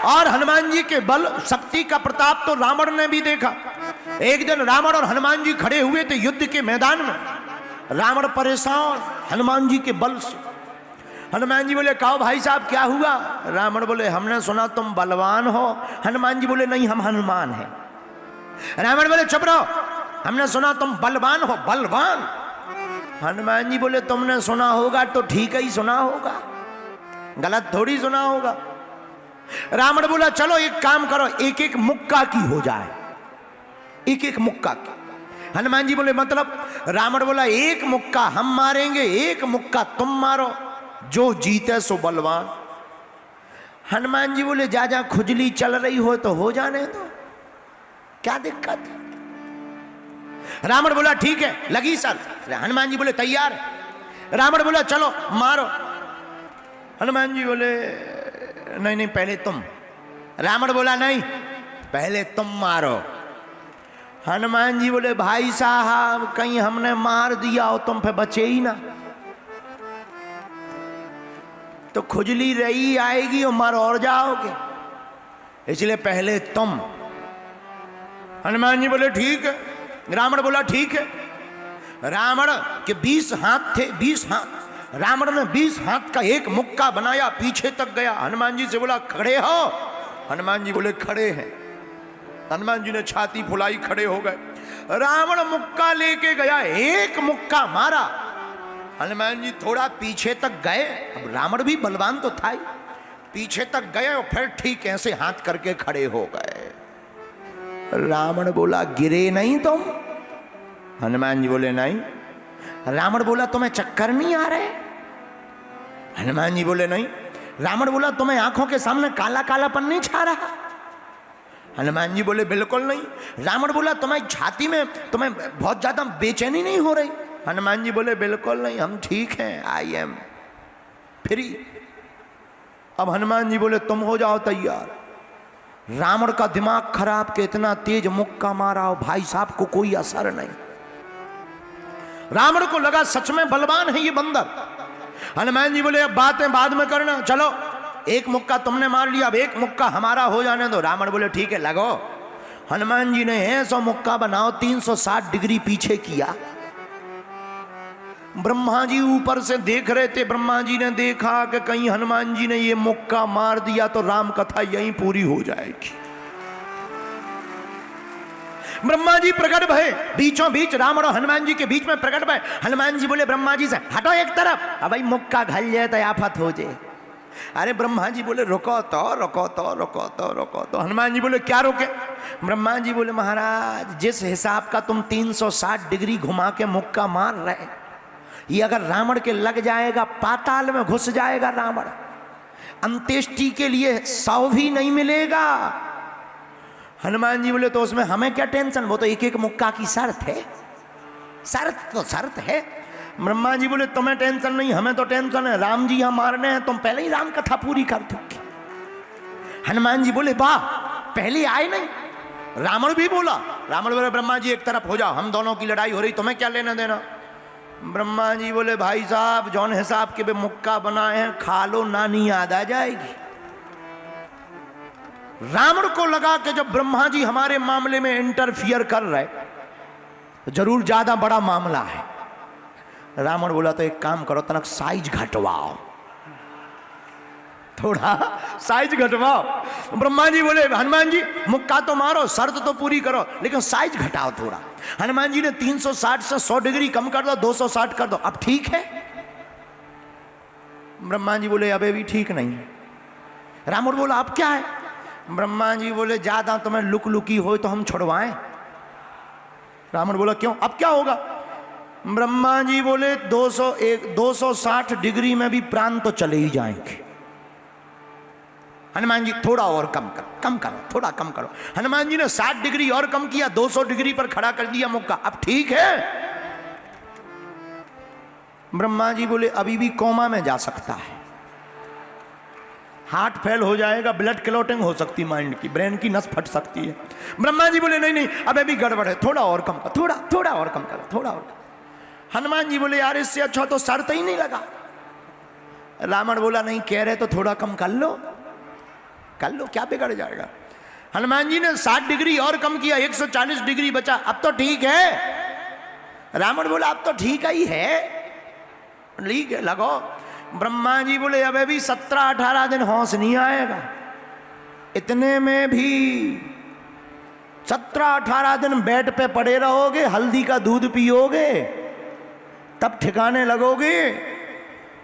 और हनुमान जी के बल शक्ति का प्रताप तो रावण ने भी देखा। एक दिन रावण और हनुमान जी खड़े हुए थे युद्ध के मैदान में। रावण परेशान हनुमान जी के बल से। हनुमान जी बोले कहो भाई साहब क्या हुआ? रावण बोले हमने सुना तुम बलवान हो। हनुमान जी बोले नहीं, हम हनुमान हैं। रावण बोले चुप रहो, हमने सुना तुम बलवान हो। बलवान? हनुमान जी बोले तुमने सुना होगा तो ठीक ही सुना होगा, गलत थोड़ी सुना होगा। रावण बोला चलो एक काम करो, एक एक मुक्का की हो जाए, एक एक मुक्का की। हनुमान जी बोले मतलब? रावण बोला एक मुक्का हम मारेंगे, एक मुक्का तुम मारो, जो जीते सो बलवान। हनुमान जी बोले जा जा खुजली चल रही हो तो हो जाने दो, क्या दिक्कत है? रावण बोला ठीक है लगी सर। हनुमान जी बोले तैयार। रावण बोला चलो मारो। हनुमान जी बोले नहीं नहीं पहले तुम। रावण बोला नहीं पहले तुम मारो। हनुमान जी बोले भाई साहब कहीं हमने मार दिया हो तुम फिर बचे ही ना, तो खुजली रही आएगी और मर और जाओगे, इसलिए पहले तुम। हनुमान जी बोले ठीक है। रावण बोला ठीक है। रावण के 20 हाथ थे, 20 हाथ। रावण ने 20 हाथ का एक मुक्का बनाया, पीछे तक गया। हनुमान जी से बोला खड़े हो? हनुमान जी बोले खड़े हैं। हनुमान जी ने छाती फुलाई, खड़े हो गए। रावण मुक्का लेके गया, एक मुक्का मारा। हनुमान जी थोड़ा पीछे तक गए, अब रावण भी बलवान तो था ही, पीछे तक गए और फिर ठीक ऐसे हाथ करके खड़े हो गए। रावण बोला गिरे नहीं तुम? हनुमान जी बोले नहीं। रावण बोला तुम्हें चक्कर नहीं आ रहे? हनुमान जी बोले नहीं। रावण बोला तुम्हें आंखों के सामने काला कालापन नहीं छा रहा? हनुमान जी बोले बिल्कुल नहीं। रावण बोला तुम्हारी छाती में तुम्हें बहुत ज्यादा बेचैनी नहीं हो रही? हनुमान जी बोले बिल्कुल नहीं, हम ठीक हैं, आई एम फ्री। अब हनुमान जी बोले तुम हो जाओ तैयार। रावण का दिमाग खराब के इतना तेज मुक्का मारा और भाई साहब को कोई असर नहीं। रावण को लगा सच में बलवान है ये बंदर। हनुमान जी बोले अब बातें बाद में करना, चलो एक मुक्का तुमने मार लिया, अब एक मुक्का हमारा हो जाने दो। रावण बोले ठीक है लगो। हनुमान जी ने ऐसा मुक्का बनाओ 360 डिग्री पीछे किया। ब्रह्मा जी ऊपर से देख रहे थे। ब्रह्मा जी ने देखा कि कहीं हनुमान जी ने ये मुक्का मार दिया तो राम कथा यहीं पूरी हो जाएगी। ब्रह्मा जी प्रकट भये, बीचों बीच रावण और हनुमान जी के बीच में प्रकट भये। हनुमान जी बोले ब्रह्मा जी से हटो एक तरफ, अब भाई मुक्का घल जाए तो आफत हो जाए। अरे ब्रह्मा जी बोले रुको तो रुको तो रुको तो रुको तो। हनुमान जी बोले क्या रोके? ब्रह्मा जी बोले महाराज जिस हिसाब का तुम 360 डिग्री घुमा के मुक्का मार रहे, ये अगर रावण के लग जाएगा पाताल में घुस जाएगा रावण, अंत्येष्टि के लिए 100 भी नहीं मिलेगा। हनुमान जी बोले तो उसमें हमें क्या टेंशन, वो तो एक एक मुक्का की शर्त है, शर्त तो शर्त है। ब्रह्मा जी बोले तुम्हें टेंशन नहीं, हमें तो टेंशन है, राम जी यहाँ मारने हैं, तुम पहले ही राम कथा पूरी कर दोगे। हनुमान जी बोले वाह पहले आए नहीं। रावण भी बोला, रावण बोले ब्रह्मा जी एक तरफ हो जाओ, हम दोनों की लड़ाई हो रही, तुम्हें क्या लेना देना। ब्रह्मा जी बोले भाई साहब जौन हिसाब के भी मुक्का बनाए हैं खा लो, नानी याद आ जाएगी। रावण को लगा कि जब ब्रह्मा जी हमारे मामले में इंटरफियर कर रहे तो जरूर ज्यादा बड़ा मामला है। रावण बोला तो एक काम करो तनक साइज घटवाओ, थोड़ा साइज घटवाओ। ब्रह्मा जी बोले हनुमान जी मुक्का तो मारो, शर्त तो पूरी करो, लेकिन साइज घटाओ थोड़ा। हनुमान जी ने 360 से 100 डिग्री कम कर दो, 260 कर दो, अब ठीक है। ब्रह्मा जी बोले अबे भी ठीक नहीं। रावण बोला अब क्या है? ब्रह्मा जी बोले ज्यादा तुम्हें लुक लुकी हो तो हम छुड़वाएं। रावण बोला क्यों, अब क्या होगा? ब्रह्मा जी बोले 260 डिग्री में भी प्राण तो चले ही जाएंगे। हनुमान जी थोड़ा और कम करो, थोड़ा कम करो। हनुमान जी ने 60 डिग्री और कम किया, 200 डिग्री पर खड़ा कर दिया मुक्का, अब ठीक है। ब्रह्मा जी बोले अभी भी कोमा में जा सकता है, हार्ट फेल हो जाएगा, ब्लड क्लॉटिंग हो सकती, माइंड की ब्रेन की नस फट सकती है। ब्रह्मा जी बोले नहीं नहीं अबे भी गड़बड़ है, थोड़ा और कम करो, थोड़ा और कम करो, थोड़ा और कम। हनुमान जी बोले यार इससे अच्छा तो शर्त ही नहीं लगा। रावण बोला नहीं कह रहे तो थोड़ा कम कर लो। कर लो, क्या बिगड़ जाएगा। हनुमान जी ने 60 डिग्री और कम किया, 140 डिग्री बचा, अब तो ठीक है। रावण बोला अब तो ठीक ही है, ठीक है लगो। ब्रह्मा जी बोले अब भी 17-18 दिन होश नहीं आएगा, इतने में भी 17-18 दिन बेड पे पड़े रहोगे, हल्दी का दूध पियोगे, तब ठिकाने लगोगे।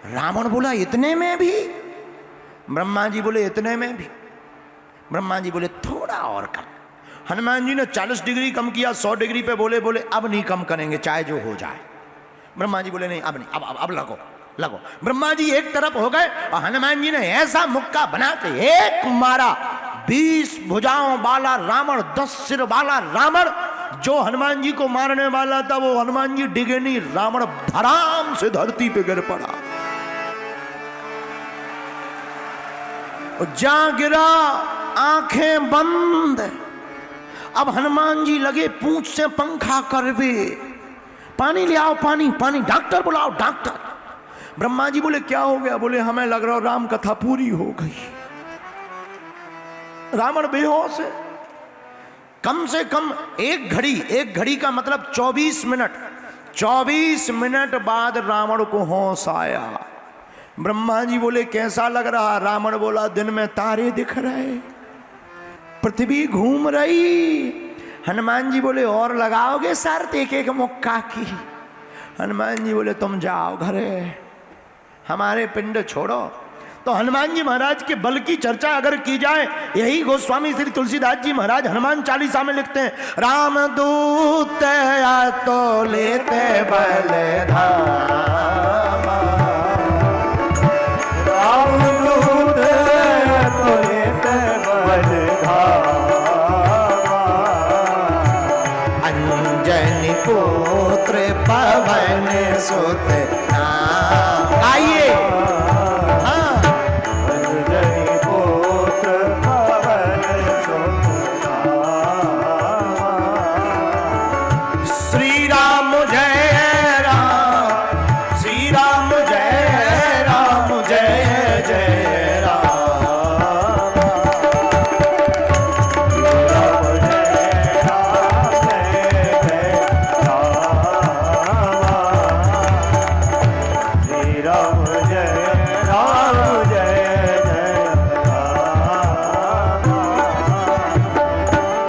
रावण बोला इतने में भी? ब्रह्मा जी बोले इतने में भी। ब्रह्मा जी बोले थोड़ा और कम। हनुमान जी ने 40 डिग्री कम किया, 100 डिग्री पे बोले अब नहीं कम करेंगे, चाहे जो हो जाए। ब्रह्मा जी बोले नहीं अब नहीं, अब लगो लगो। ब्रह्मा जी एक तरफ हो गए और हनुमान जी ने ऐसा मुक्का बना के एक मारा, 20 भुजाओं वाला रावण, 10 सिर वाला रावण। जो हनुमान जी को मारने वाला था वो हनुमान जी डिगे नहीं, रावण धड़ाम से धरती पे गिर पड़ा। जा गिरा, आंखें बंद। अब हनुमान जी लगे पूंछ से पंखा करवे, पानी ले आओ, पानी पानी, डॉक्टर बुलाओ डॉक्टर। ब्रह्मा जी बोले क्या हो गया? बोले हमें लग रहा राम कथा पूरी हो गई। रावण बेहोश है। कम से कम एक घड़ी का मतलब 24 मिनट, 24 मिनट बाद रावण को होश आया। ब्रह्मा जी बोले कैसा लग रहा? रावण बोला दिन में तारे दिख रहे, पृथ्वी घूम रही। हनुमान जी बोले और लगाओगे शर्त एक एक मुक्का की? हनुमान जी बोले तुम जाओ घरे, हमारे पिंड छोड़ो। तो हनुमान जी महाराज के बल की चर्चा अगर की जाए, यही गोस्वामी श्री तुलसीदास जी महाराज हनुमान चालीसा में लिखते हैं, राम दूत या तो लेते बल धामा, राम दूत या तो लेते बल धामा, अंजनी पुत्र पवन सुत